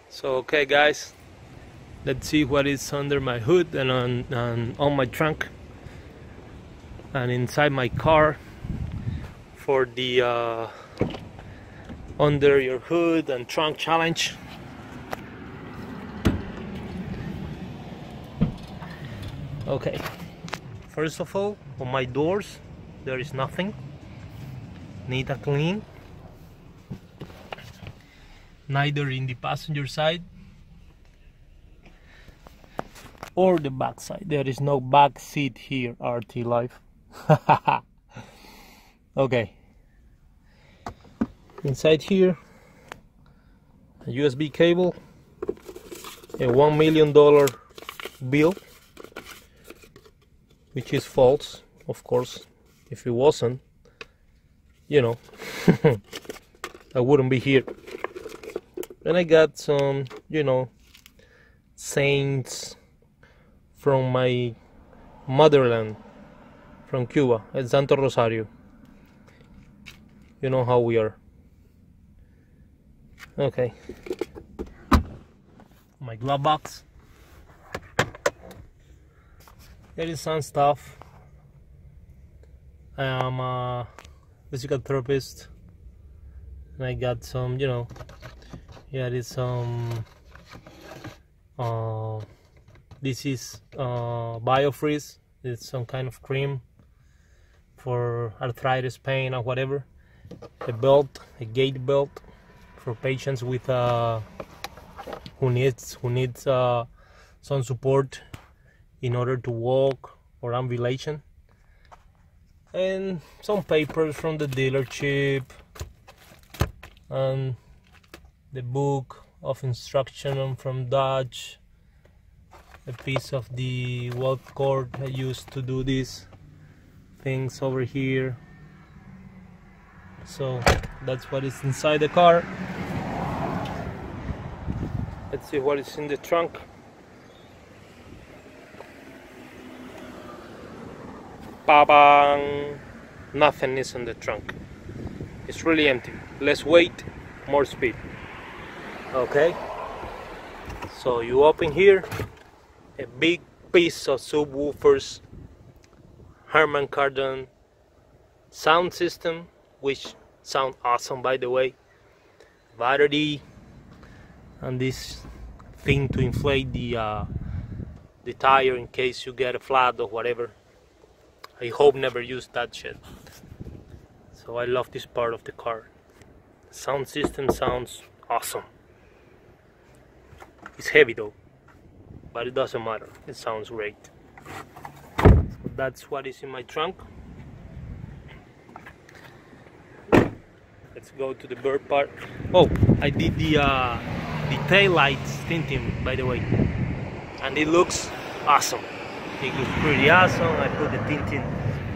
So okay guys, let's see what is under my hood and on my trunk and inside my car for the under your hood and trunk challenge. Okay, first of all, on my doors there is nothing. Neat and clean. Neither in the passenger side or the back side. There is no back seat here, RT Life. Okay. Inside here, a USB cable, a $1 million bill, which is false, of course. If it wasn't, you know, I wouldn't be here. Then I got some, you know, saints from my motherland, from Cuba, El Santo Rosario. You know how we are. Okay. My glove box. There is some stuff. I am a physical therapist, and I got some, you know, yeah, there's some this is BioFreeze. It's some kind of cream for arthritis, pain, or whatever. A belt, a gait belt for patients with who needs some support in order to walk or ambulation. And some papers from the dealership and the book of instruction from Dodge, a piece of the weld cord I used to do these things over here. So that's what is inside the car. Let's see what is in the trunk. Ba-bang! Nothing is in the trunk. It's really empty. Less weight, more speed. Okay, so you open here, a big piece of subwoofers, Harman Kardon sound system, which sound awesome by the way, battery, and this thing to inflate the tire in case you get a flat or whatever. I hope never use that shit. So I love this part of the car. The sound system sounds awesome. It's heavy though, but it doesn't matter, it sounds great. So that's what is in my trunk. Let's go to the bird part. Oh, I did the tail lights tinting, by the way, and it looks awesome. It looks pretty awesome. I put the tinting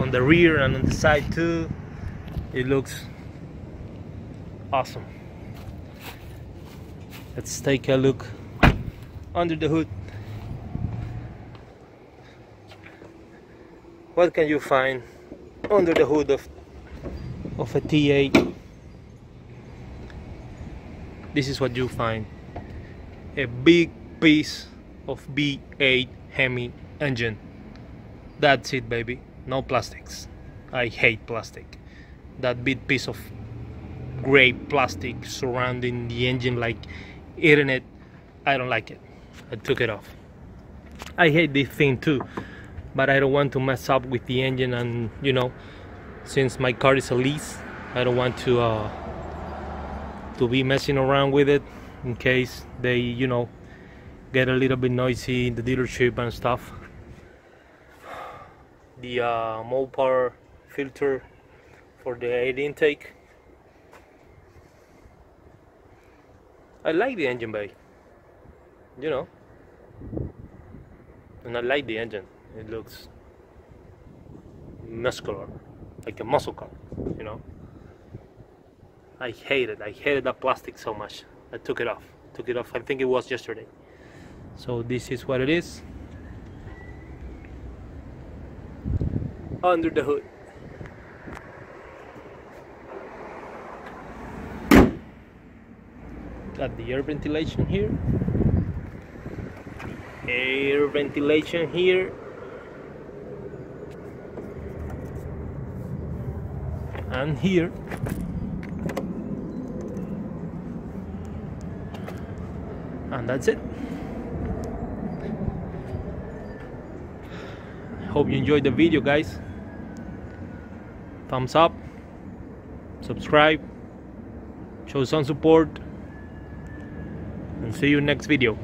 on the rear and on the side too. It looks awesome. Let's take a look under the hood. What can you find under the hood of a T8? This is what you find. A big piece of V8 Hemi engine. That's it, baby. No plastics. I hate plastic. That big piece of gray plastic surrounding the engine, like eating it, I don't like it. I took it off. I hate this thing too, but I don't want to mess up with the engine, and you know, since my car is a lease, I don't want to be messing around with it in case they, you know, get a little bit noisy in the dealership and stuff. The Mopar filter for the air intake. I like the engine bay, you know, and I like the engine. It looks muscular, like a muscle car, you know. I hated that plastic so much. I took it off. I think it was yesterday. So this is what it is under the hood. look at the air ventilation here. Air ventilation here. And here. And that's it. Hope you enjoyed the video, guys. Thumbs up, subscribe, show some support, and see you next video.